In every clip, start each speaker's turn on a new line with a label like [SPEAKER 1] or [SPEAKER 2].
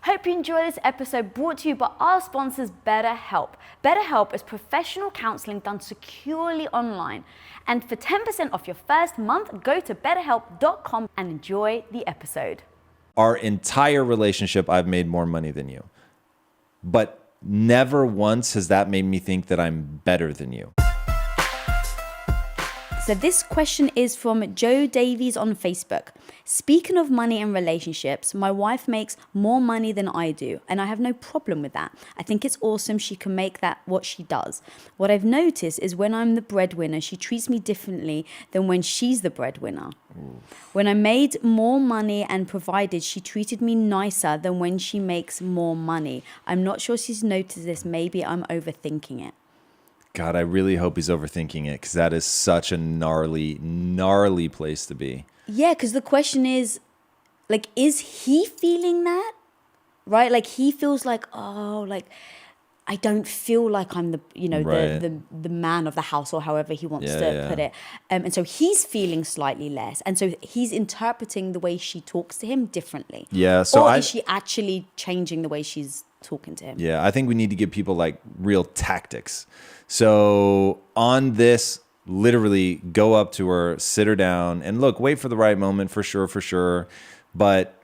[SPEAKER 1] Hope you enjoy this episode brought to you by our sponsors, BetterHelp. BetterHelp is professional counseling done securely online. And for 10% off your first month, go to betterhelp.com and enjoy the episode.
[SPEAKER 2] Our entire relationship, I've made more money than you. But never once has that made me think that I'm better than you.
[SPEAKER 1] So this question is from Joe Davies on Facebook. Speaking of money and relationships, my wife makes more money than I do, and I have no problem with that. I think it's awesome she can make that what she does. What I've noticed is when I'm the breadwinner, she treats me differently than when she's the breadwinner. When I made more money and provided, she treated me nicer than when she makes more money. I'm not sure she's noticed this. Maybe I'm overthinking it.
[SPEAKER 2] God, I really hope he's overthinking it because that is such a gnarly, gnarly place to be.
[SPEAKER 1] Yeah, because the question is, like, is he feeling that? Right? Like, he feels like, oh, like, I don't feel like I'm the, you know,
[SPEAKER 2] Right.
[SPEAKER 1] the man of the house or however he wants to
[SPEAKER 2] Yeah.
[SPEAKER 1] put it. And so he's feeling slightly less. And so he's interpreting the way she talks to him differently.
[SPEAKER 2] Yeah, so
[SPEAKER 1] or is she actually changing the way she's talking to him?
[SPEAKER 2] Yeah, I think we need to give people like real tactics. So on this, literally go up to her, sit her down, and look, wait for the right moment for sure. But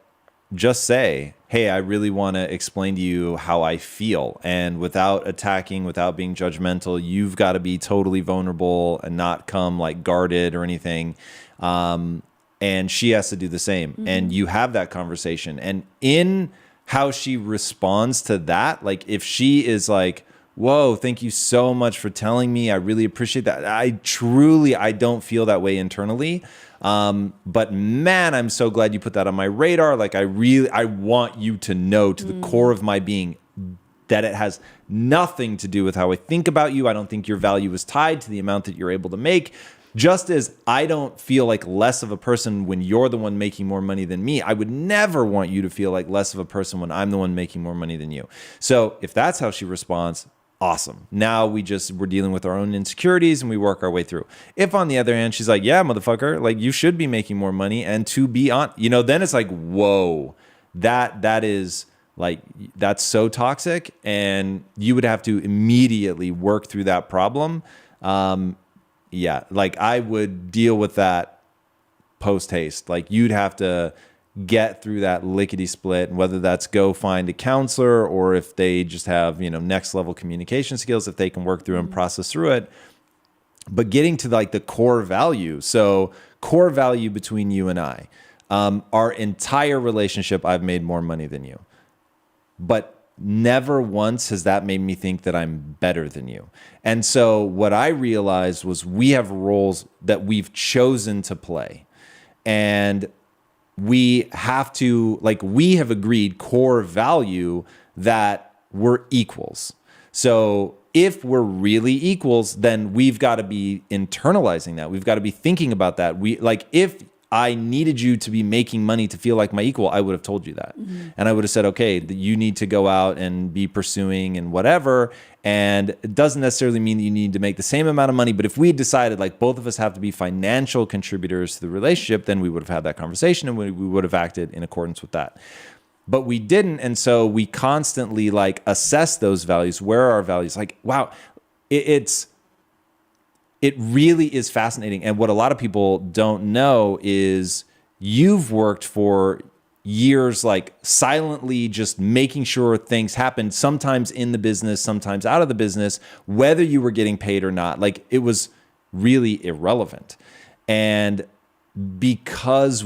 [SPEAKER 2] just say, hey, I really want to explain to you how I feel. And without attacking, without being judgmental, you've got to be totally vulnerable and not come like guarded or anything. And she has to do the same. Mm-hmm. And you have that conversation. And in how she responds to that, like if she is like, whoa, thank you so much for telling me. I really appreciate that. I don't feel that way internally. But man, I'm so glad you put that on my radar. Like I want you to know to the core of my being that it has nothing to do with how I think about you. I don't think your value is tied to the amount that you're able to make. Just as I don't feel like less of a person when you're the one making more money than me, I would never want you to feel like less of a person when I'm the one making more money than you. So if that's how she responds, awesome. Now we're dealing with our own insecurities and we work our way through. If on the other hand, she's like, yeah, motherfucker, like you should be making more money. And to be on, then it's like, whoa, that is like, that's so toxic. And you would have to immediately work through that problem. Yeah, like I would deal with that post haste. Like you'd have to get through that lickety split, and whether that's go find a counselor or if they just have, next level communication skills, if they can work through and process through it. But getting to like the core value. So core value between you and I, our entire relationship, I've made more money than you, but never once has that made me think that I'm better than you. And so what I realized was we have roles that we've chosen to play. And we have to, we have agreed core value that we're equals. So if we're really equals, then we've got to be internalizing that. We've got to be thinking about that. If I needed you to be making money to feel like my equal, I would have told you that. Mm-hmm. And I would have said, okay, you need to go out and be pursuing and whatever. And it doesn't necessarily mean that you need to make the same amount of money. But if we decided like both of us have to be financial contributors to the relationship, then we would have had that conversation and we would have acted in accordance with that. But we didn't. And so we constantly assess those values. Where are our values? Wow, it really is fascinating. And what a lot of people don't know is you've worked for years, silently just making sure things happen, sometimes in the business, sometimes out of the business, whether you were getting paid or not. It was really irrelevant. And because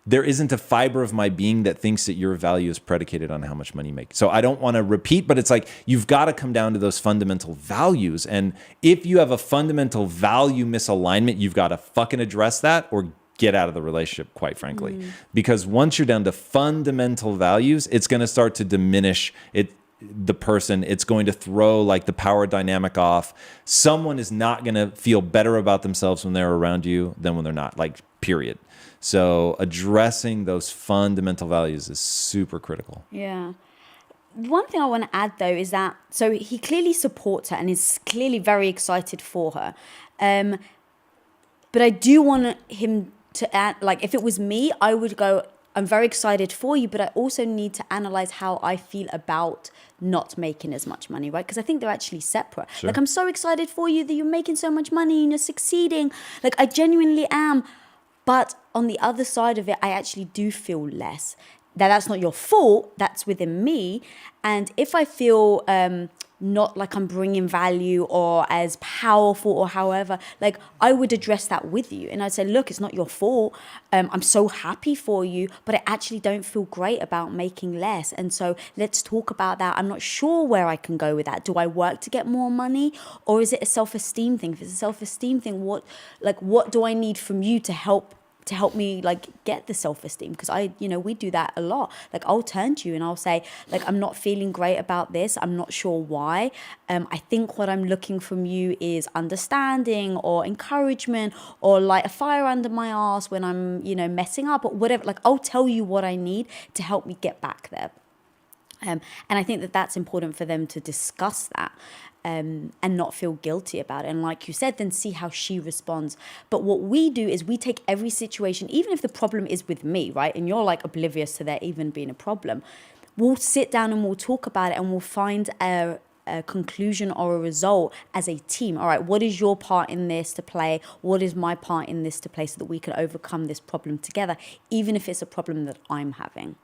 [SPEAKER 2] there isn't a fiber of my being that thinks that your value is predicated on how much money you make. So I don't want to repeat, but it's you've got to come down to those fundamental values. And if you have a fundamental value misalignment, you've got to fucking address that or get out of the relationship, quite frankly. Because once you're down to fundamental values, it's going to start to diminish the person. It's going to throw the power dynamic off. Someone is not going to feel better about themselves when they're around you than when they're not, period. So addressing those fundamental values is super critical.
[SPEAKER 1] Yeah. One thing I want to add though is that, so he clearly supports her and is clearly very excited for her. But I do want him to add, if it was me, I would go, I'm very excited for you, but I also need to analyze how I feel about not making as much money, right? Because I think they're actually separate.
[SPEAKER 2] Sure.
[SPEAKER 1] Like, I'm so excited for you that you're making so much money and you're succeeding. Like, I genuinely am. But on the other side of it, I actually do feel less. That's not your fault. That's within me. And if I feel not like I'm bringing value or as powerful or however, like, I would address that with you. And I'd say, look, it's not your fault. I'm so happy for you, but I actually don't feel great about making less. And so let's talk about that. I'm not sure where I can go with that. Do I work to get more money, or is it a self-esteem thing? If it's a self-esteem thing, what do I need from you to help me like get the self-esteem? Because we do that a lot. Like, I'll turn to you and I'll say, like, I'm not feeling great about this. I'm not sure why. I think what I'm looking from you is understanding or encouragement or light a fire under my ass when I'm, messing up or whatever. Like, I'll tell you what I need to help me get back there. And I think that that's important for them to discuss that. And not feel guilty about it. And like you said, then see how she responds. But what we do is we take every situation, even if the problem is with me, right? And you're like oblivious to there even being a problem. We'll sit down and we'll talk about it and we'll find a conclusion or a result as a team. All right, what is your part in this to play? What is my part in this to play so that we can overcome this problem together, even if it's a problem that I'm having.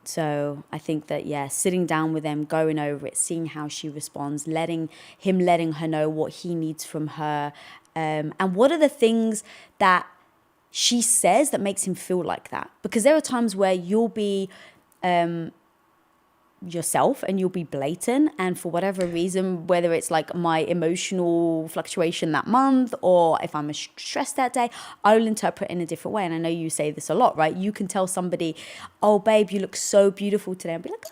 [SPEAKER 1] So I think that, sitting down with them, going over it, seeing how she responds, letting her know what he needs from her, and what are the things that she says that makes him feel like that. Because there are times where you'll be yourself and you'll be blatant, and for whatever reason, whether it's like my emotional fluctuation that month or if I'm stressed that day, I'll interpret in a different way. And I know you say this a lot, right? You can tell somebody, oh babe, you look so beautiful today, and be like,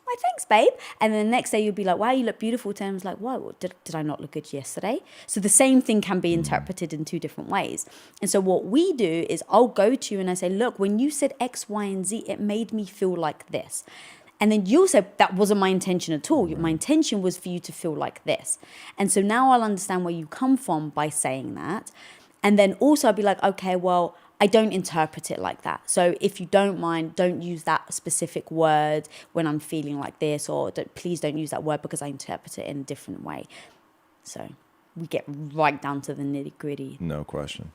[SPEAKER 1] why, thanks babe. And then the next day you'll be like, wow, you look beautiful today. And I was like, whoa, did I not look good yesterday? So the same thing can be interpreted in two different ways. And so what we do is I'll go to you and I say, look, when you said X, Y, and Z, it made me feel like this. And then you'll say, that wasn't my intention at all. My intention was for you to feel like this. And so now I'll understand where you come from by saying that. And then also I'll be like, okay, well, I don't interpret it like that. So if you don't mind, don't use that specific word when I'm feeling like this, or please don't use that word because I interpret it in a different way. So we get right down to the nitty gritty.
[SPEAKER 2] No question.